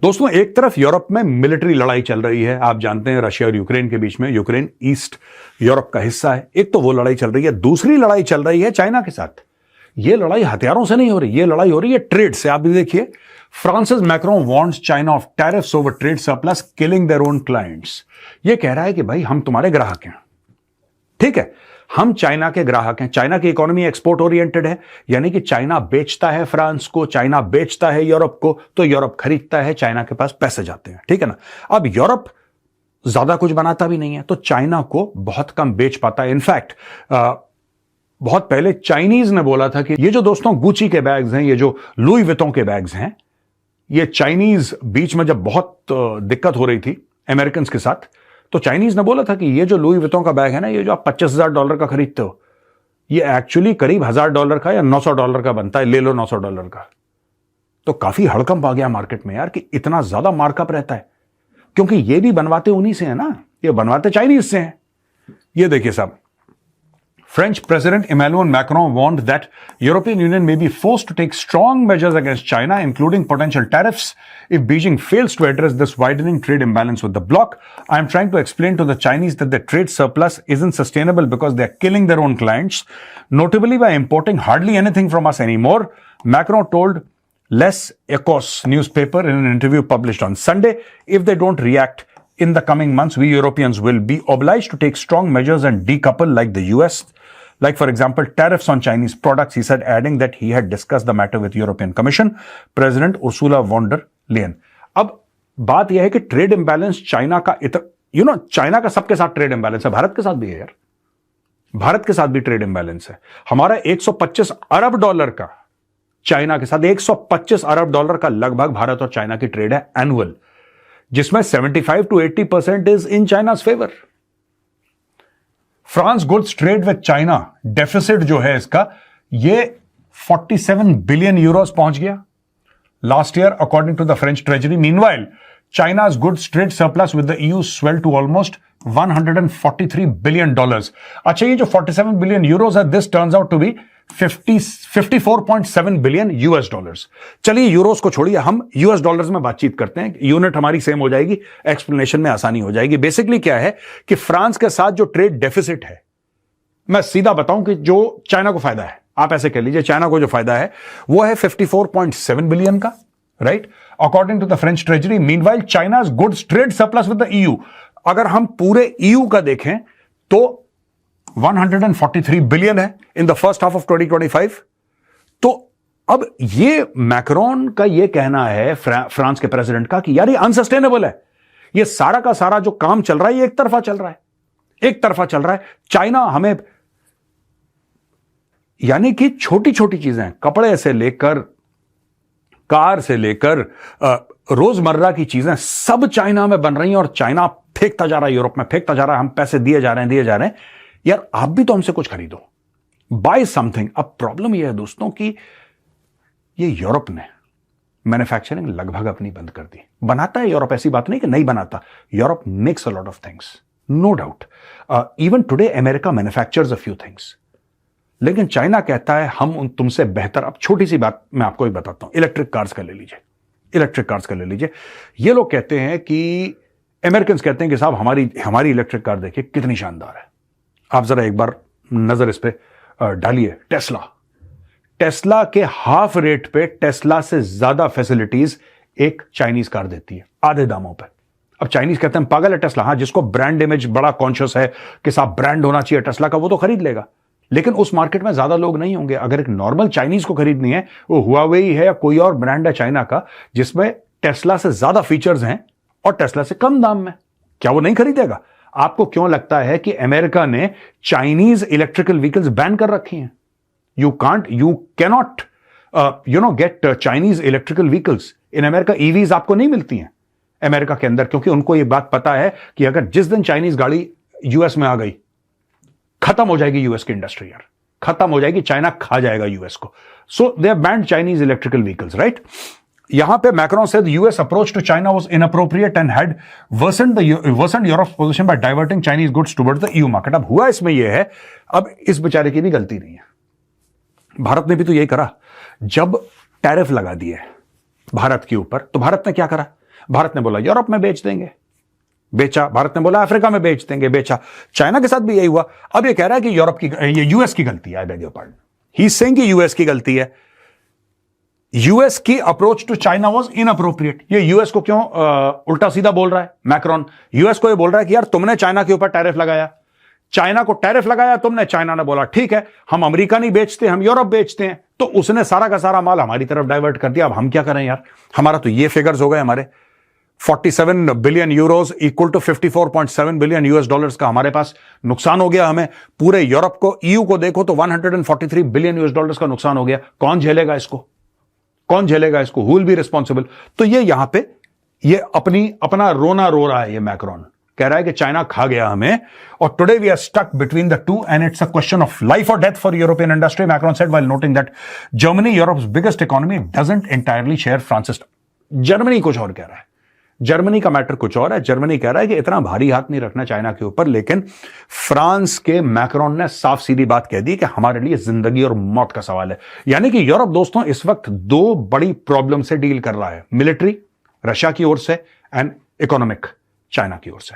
दोस्तों, एक तरफ यूरोप में मिलिट्री लड़ाई चल रही है। आप जानते हैं रशिया और यूक्रेन के बीच में, यूक्रेन ईस्ट यूरोप का हिस्सा है। एक तो वो लड़ाई चल रही है, दूसरी लड़ाई चल रही है चाइना के साथ। ये लड़ाई हथियारों से नहीं हो रही, ये लड़ाई हो रही है ट्रेड से। आप भी देखिए, Francis Macron warns China of tariffs over trade surplus killing their own clients. ये कह रहा है कि भाई हम तुम्हारे ग्राहक हैं, ठीक है, हम चाइना के ग्राहक हैं। चाइना की इकोनॉमी एक्सपोर्ट ओरिएंटेड है, यानी कि चाइना बेचता है फ्रांस को, चाइना बेचता है यूरोप को, तो यूरोप खरीदता है, चाइना के पास पैसे जाते हैं, ठीक है ना। अब यूरोप ज्यादा कुछ बनाता भी नहीं है, तो चाइना को बहुत कम बेच पाता है। इनफैक्ट बहुत पहले चाइनीज ने बोला था कि ये जो दोस्तों गुची के बैग्स हैं, ये जो लुई विटों के बैग्स हैं, ये चाइनीज बीच में जब बहुत दिक्कत हो रही थी अमेरिकन के साथ, तो चाइनीज ने बोला था कि ये जो लुई विटों का बैग है ना, ये जो आप $25,000 का खरीदते हो, ये एक्चुअली करीब $1,000 का या $900 का बनता है, ले लो $900 का। तो काफी हड़कंप आ गया मार्केट में यार कि इतना ज्यादा मार्कअप रहता है, क्योंकि ये भी बनवाते उन्हीं से है ना, ये बनवाते चाइनीज से हैं। ये देखिए साहब, French President Emmanuel Macron warned that European Union may be forced to take strong measures against China, including potential tariffs, if Beijing fails to address this widening trade imbalance with the bloc. I am trying to explain to the Chinese that the trade surplus isn't sustainable because they are killing their own clients, notably by importing hardly anything from us anymore, Macron told Les Echos newspaper in an interview published on Sunday. If they don't react in the coming months, we Europeans will be obliged to take strong measures and decouple like the US. Like, for example, tariffs on Chinese products, he said, adding that he had discussed the matter with European Commission President Ursula von der Leyen. अब बात यह है कि trade imbalance China का China का सबके साथ trade imbalance है, भारत के साथ भी है यार, भारत के साथ भी ट्रेड इंबैलेंस है। हमारा $125 अरब का चाइना के साथ, $125 अरब का लगभग भारत और चाइना की ट्रेड है एनुअल, जिसमें 75 to 80% is in China's favour. France goods trade with China deficit जो है इसका, ये 47 बिलियन यूरोस पहुंच गया last year according to the French treasury. Meanwhile China's goods trade surplus with the EU swelled to almost $143 billion. अच्छा, ये जो 47 billion euros है, this turns out to be 54.7 billion US dollars. चलिए euros को छोड़िए, हम US डॉलर्स में बातचीत करते हैं, यूनिट हमारी सेम हो जाएगी, एक्सप्लेनेशन में आसानी हो जाएगी। बेसिकली क्या है कि फ्रांस के साथ जो ट्रेड डेफिसिट है, मैं सीधा बताऊं कि जो चाइना को फायदा है, आप ऐसे कह लीजिए, चाइना को जो फायदा है वो है 54.7 बिलियन का, right, according to the French treasury. Meanwhile China's goods trade surplus with the EU, अगर हम पूरे EU का देखें तो 143 बिलियन है in the first half of 2025। तो अब ये मैक्रोन का ये कहना है फ्रांस के प्रेसिडेंट का कि यार ये अनसस्टेनेबल है, ये सारा का सारा जो काम चल रहा है ये एक तरफा चल रहा है, एक तरफा चल रहा है। चाइना हमें, यानी कि छोटी छोटी चीजें, कपड़े से लेकर कार से लेकर रोजमर्रा की चीजें सब चाइना में बन रही हैं, और चाइना फेंकता जा रहा है, यूरोप में फेंकता जा रहा है, हम पैसे दिए जा रहे हैं, यार आप भी तो हमसे कुछ खरीदो, बाय समथिंग। अब प्रॉब्लम यह है दोस्तों कि ये यूरोप ने मैन्युफैक्चरिंग लगभग अपनी बंद कर दी। बनाता है यूरोप, ऐसी बात नहीं कि नहीं बनाता, Europe makes a lot of things, no doubt. Even today America manufactures a few things, लेकिन चाइना कहता है हम तुमसे बेहतर। अब छोटी सी बात मैं आपको ही बताता हूं, इलेक्ट्रिक कार्स का ले लीजिए, इलेक्ट्रिक कार्स का ले लीजिए। ये लोग कहते हैं कि, अमेरिकन कहते हैं कि साहब हमारी इलेक्ट्रिक कार देखिए कितनी शानदार है। आप जरा एक बार नजर इस पे डालिए, टेस्ला के हाफ रेट पे टेस्ला से ज्यादा फैसिलिटीज एक चाइनीज कार देती है, आधे दामों पे। अब चाइनीज कहते हैं पागल है टेस्ला, हाँ, जिसको ब्रांड इमेज बड़ा कॉन्शियस है कि साहब ब्रांड होना चाहिए टेस्ला का, वो तो खरीद लेगा, लेकिन उस मार्केट में ज्यादा लोग नहीं होंगे। अगर एक नॉर्मल चाइनीज को खरीदनी है, वो हुआवेई है या कोई और ब्रांड है चाइना का जिसमें टेस्ला से ज्यादा फीचर्स हैं और टेस्ला से कम दाम में, क्या वो नहीं खरीदेगा? आपको क्यों लगता है कि अमेरिका ने चाइनीज इलेक्ट्रिकल व्हीकल्स बैन कर रखी हैं? You cannot get Chinese electrical vehicles in America. EVs आपको नहीं मिलती हैं अमेरिका के अंदर, क्योंकि उनको यह बात पता है कि अगर जिस दिन चाइनीज गाड़ी यूएस में आ गई, खत्म हो जाएगी यूएस की इंडस्ट्री यार, खत्म हो जाएगी, चाइना खा जाएगा यूएस को। So they have banned Chinese electrical vehicles, right. यहां पे Macron said US approach to China was inappropriate and had worsened Europe's position by diverting Chinese goods towards the EU market. अब हुआ इसमें यह है, अब इस बेचारे की भी गलती नहीं है, भारत ने भी तो यही करा। जब टैरिफ लगा दिए भारत के ऊपर, तो भारत ने क्या करा? भारत ने बोला यूरोप में बेच देंगे, बेचा। भारत ने बोला अफ्रीका में बेच देंगे, बेचा। चाइना के साथ भी यही हुआ। अब ये कह रहा है कि यूरोप की, ये यूएस की गलती है, I beg your pardon, he is saying कि यूएस की गलती है। यूएस की approach to China was inappropriate. ये यूएस को क्यों उल्टा सीधा बोल रहा है मैक्रोन? यूएस को ये बोल रहा है कि यार तुमने चाइना के ऊपर टैरिफ लगाया, चाइना को टैरिफ लगाया तुमने, चाइना ने बोला ठीक है हम अमेरिका नहीं बेचते, हम यूरोप बेचते हैं, तो उसने सारा का सारा माल हमारी तरफ डाइवर्ट कर दिया। अब हम क्या करें यार, हमारा तो ये फिगर्स हो गए, हमारे 47 billion euros equal to 54.7 billion US dollars का हमारे पास नुकसान हो गया। हमें पूरे यूरोप को, ईयू को देखो तो 143 बिलियन यूएस डॉलर्स का नुकसान हो गया। कौन झेलेगा इसको? कौन झेलेगा इसको? Who will be responsible? तो ये यहां पे ये अपना रोना रो रहा है। ये मैक्रोन कह रहा है कि चाइना खा गया हमें, और today we are stuck between the two and it's a question of life और death for European industry, Macron said while noting that Germany, Europe's biggest economy, doesn't entirely share France. Germany कुछ और कह रहा है, Germany का matter कुछ और है। जर्मनी कह रहा है कि इतना भारी हाथ नहीं रखना चाइना के ऊपर, लेकिन फ्रांस के मैक्रोन ने साफ सीधी बात कह दी कि हमारे लिए जिंदगी और मौत का सवाल है। यानी कि यूरोप दोस्तों इस वक्त दो बड़ी प्रॉब्लम से डील कर रहा है, मिलिट्री रशिया की ओर से एंड इकोनॉमिक चाइना की ओर से।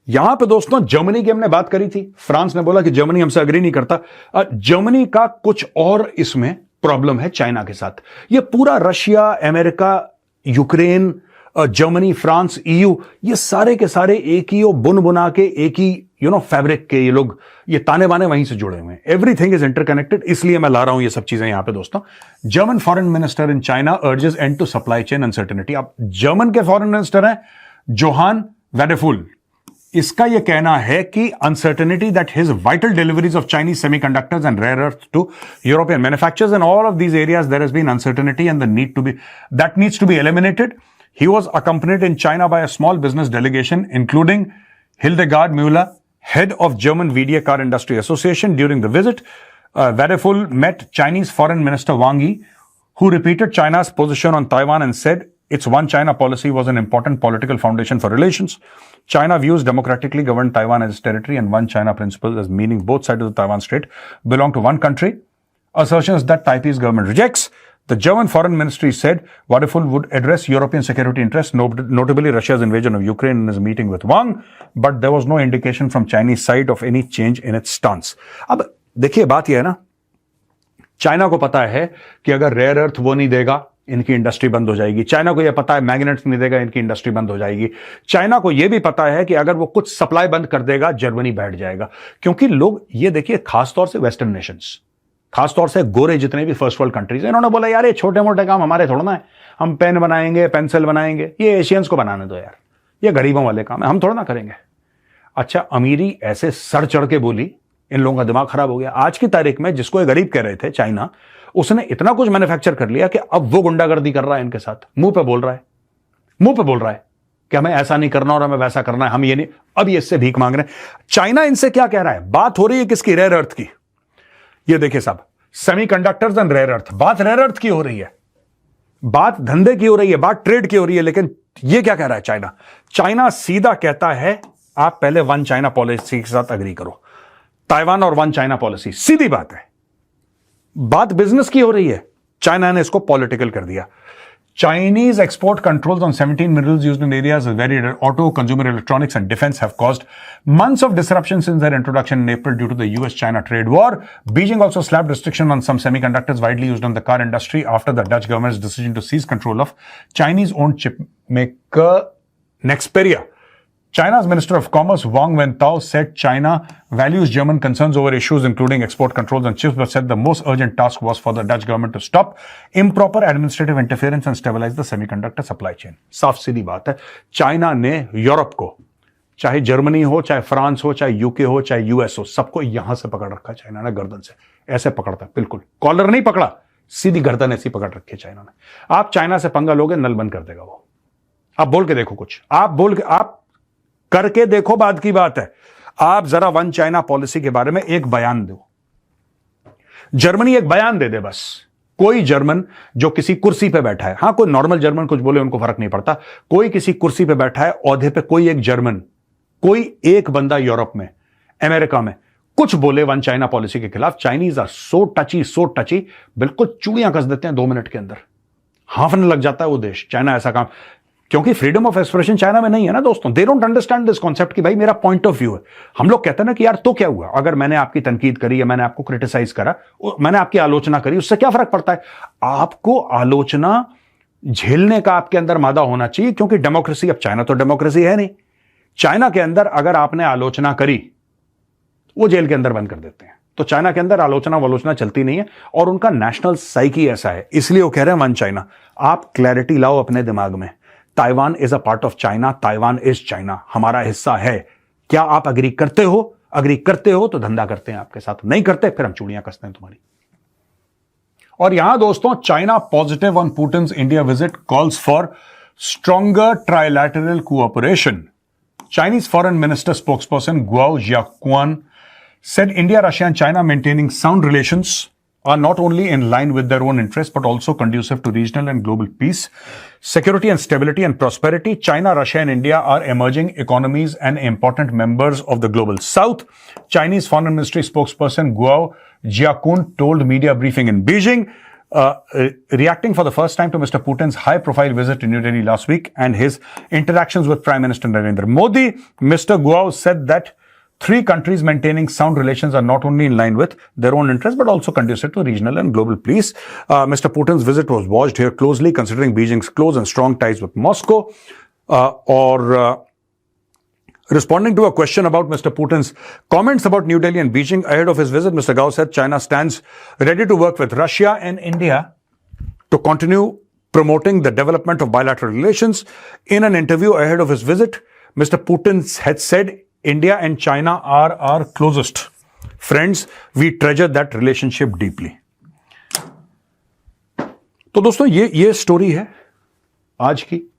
यहां पे दोस्तों जर्मनी की हमने बात करी थी, फ्रांस ने बोला कि जर्मनी हमसे अग्री नहीं करता। जर्मनी का कुछ और इसमें प्रॉब्लम है चाइना के साथ। ये पूरा Russia, America, Ukraine, Germany, France, EU, ये सारे के सारे एक ही बुन बुना के एक ही फैब्रिक के ये लोग, ये ताने बाने वहीं से जुड़े हुए हैं। एवरीथिंग इज इंटरकनेक्टेड, इसलिए मैं ला रहा हूं ये सब चीजें यहां पे दोस्तों। German foreign minister in China urges end to supply chain uncertainty. अब जर्मन के फॉरेन मिनिस्टर हैं जोहान वेडेफुल। इसका यह कहना है कि uncertainty that his vital deliveries of Chinese semiconductors and rare earth to European manufacturers in all of these areas there has been uncertainty and the need to be that needs to be eliminated. He was accompanied in China by a small business delegation, including Hildegard Müller, head of German VDA Car Industry Association. During the visit, Vadeful met Chinese Foreign Minister Wang Yi, who repeated China's position on Taiwan and said its One China policy was an important political foundation for relations. China views democratically governed Taiwan as its territory and One China principles as meaning both sides of the Taiwan Strait belong to one country. Assertions that Taipei's government rejects. The German Foreign Ministry said Vadeful would address European security interests, notably Russia's invasion of Ukraine, in his meeting with Wang, but there was no indication from Chinese side of any change in its stance. अब देखिए बात यह है ना, China को पता है कि अगर रेयर अर्थ वो नहीं देगा इनकी इंडस्ट्री बंद हो जाएगी। चाइना को यह पता है मैग्नेट्स नहीं देगा इनकी इंडस्ट्री बंद हो जाएगी। चाइना को यह भी पता है कि अगर वो कुछ सप्लाई बंद कर देगा जर्मनी बैठ जाएगा। क्योंकि लोग ये देखिए, खासतौर से वेस्टर्न नेशंस, खासतौर से गोरे जितने भी फर्स्ट वर्ल्ड कंट्रीज, इन्होंने बोला यार ये छोटे मोटे काम हमारे थोड़ा ना है, हम पेन बनाएंगे, पेंसिल बनाएंगे, ये एशियंस को बनाने दो यार, ये गरीबों वाले काम है, हम थोड़ा ना करेंगे। अच्छा, अमीरी ऐसे सर चढ़ के बोली, इन लोगों का दिमाग खराब हो गया। आज की तारीख में जिसको ये गरीब कह रहे थे चाइना, उसने इतना कुछ मैन्युफैक्चर कर लिया कि अब वो गुंडागर्दी कर रहा है इनके साथ, मुंह पे बोल रहा है, मुंह पे बोल रहा है कि हमें ऐसा नहीं करना और हमें वैसा करना है, हम ये नहीं। अब ये इससे भीख मांग रहे हैं। चाइना इनसे क्या कह रहा है? बात हो रही है किसकी? रेयर अर्थ की। ये देखिए साहब, सेमीकंडक्टर्स एंड रेयर अर्थ, बात रेयर अर्थ की हो रही है, बात धंधे की हो रही है, बात ट्रेड की हो रही है। लेकिन ये क्या कह रहा है चाइना? चाइना सीधा कहता है आप पहले वन चाइना पॉलिसी के साथ अग्री करो, ताइवान और वन चाइना पॉलिसी, सीधी बात है। बात बिजनेस की हो रही है, चाइना ने इसको पॉलिटिकल कर दिया। Chinese export controls on 17 minerals used in areas of varied auto, consumer electronics, and defense have caused months of disruption since their introduction in April due to the US-China trade war. Beijing also slapped restriction on some semiconductors widely used in the car industry after the Dutch government's decision to seize control of Chinese-owned chip maker Nexperia. China's Minister of Commerce Wang Wentao said China values German concerns over issues including export controls on chips, but said the most urgent task was for the Dutch government to stop improper administrative interference and stabilize the semiconductor supply chain. साफ सीधी बात है, China ने Europe को, चाहे Germany हो, चाहे France हो, चाहे यूके हो, चाहे यूएस हो, सबको यहां से पकड़ रखा चाइना ने, गर्दन से ऐसे पकड़ता है, बिल्कुल कॉलर नहीं पकड़ा, सीधी गर्दन ऐसी पकड़ रखी है चाइना ने। आप चाइना से पंगा लोगे, नल बंद कर देगा वो। आप बोल के देखो कुछ, आप करके देखो, बात की बात है। आप जरा वन चाइना पॉलिसी के बारे में एक बयान दो, जर्मनी एक बयान दे दे बस। कोई जर्मन जो किसी कुर्सी पे बैठा है, हां कोई नॉर्मल जर्मन कुछ बोले उनको फर्क नहीं पड़ता, कोई किसी कुर्सी पे बैठा है औहदे पे, कोई एक जर्मन, कोई एक बंदा यूरोप में, अमेरिका में कुछ बोले वन चाइना पॉलिसी के खिलाफ, चाइनीज आर सो टची, बिल्कुल चूड़ियां कस देते हैं 2 मिनट के अंदर। हांफने लग जाता है वो देश, चाइना ऐसा काम, क्योंकि फ्रीडम ऑफ एक्सप्रेशन चाइना में नहीं है ना दोस्तों। They don't understand this concept कि भाई मेरा पॉइंट ऑफ व्यू है। हम लोग कहते हैं ना कि यार तो क्या हुआ, अगर मैंने आपकी तनकीद करी या मैंने आपको क्रिटिसाइज करा, मैंने आपकी आलोचना करी, उससे क्या फर्क पड़ता है? आपको आलोचना झेलने का आपके अंदर मादा होना चाहिए, क्योंकि डेमोक्रेसी, अब चाइना तो डेमोक्रेसी है नहीं। चाइना के अंदर अगर आपने आलोचना करी, वो जेल के अंदर बंद कर देते हैं। तो चाइना के अंदर आलोचना वलोचना चलती नहीं है, और उनका नेशनल साइकी ऐसा है, इसलिए वो कह रहे हैं वन चाइना। आप क्लैरिटी लाओ अपने दिमाग में, Taiwan is a part of China, Taiwan is China, हमारा हिस्सा है। क्या आप अग्री करते हो? अग्री करते हो तो धंधा करते हैं आपके साथ, नहीं करते फिर हम चूड़ियां कसते हैं तुम्हारी। और यहां दोस्तों, China positive on Putin's India visit, calls for stronger trilateral cooperation. Chinese Foreign Minister spokesperson Guo Jiaquan said India, Russia, and China maintaining sound relations are not only in line with their own interests but also conducive to regional and global peace, security and stability and prosperity. China, Russia, and India are emerging economies and important members of the global South. Chinese Foreign Ministry spokesperson Guo Jiaquan told media briefing in Beijing, reacting for the first time to Mr. Putin's high-profile visit to New Delhi last week and his interactions with Prime Minister Narendra Modi. Mr. Guo said that three countries maintaining sound relations are not only in line with their own interests but also conducive to regional and global peace. Mr. Putin's visit was watched here closely, considering Beijing's close and strong ties with Moscow. Responding to a question about Mr. Putin's comments about New Delhi and Beijing ahead of his visit, Mr. Gao said China stands ready to work with Russia and India to continue promoting the development of bilateral relations. In an interview ahead of his visit, Mr. Putin had said, India and China are our closest friends. We treasure that relationship deeply. तो दोस्तों, ये story है आज की।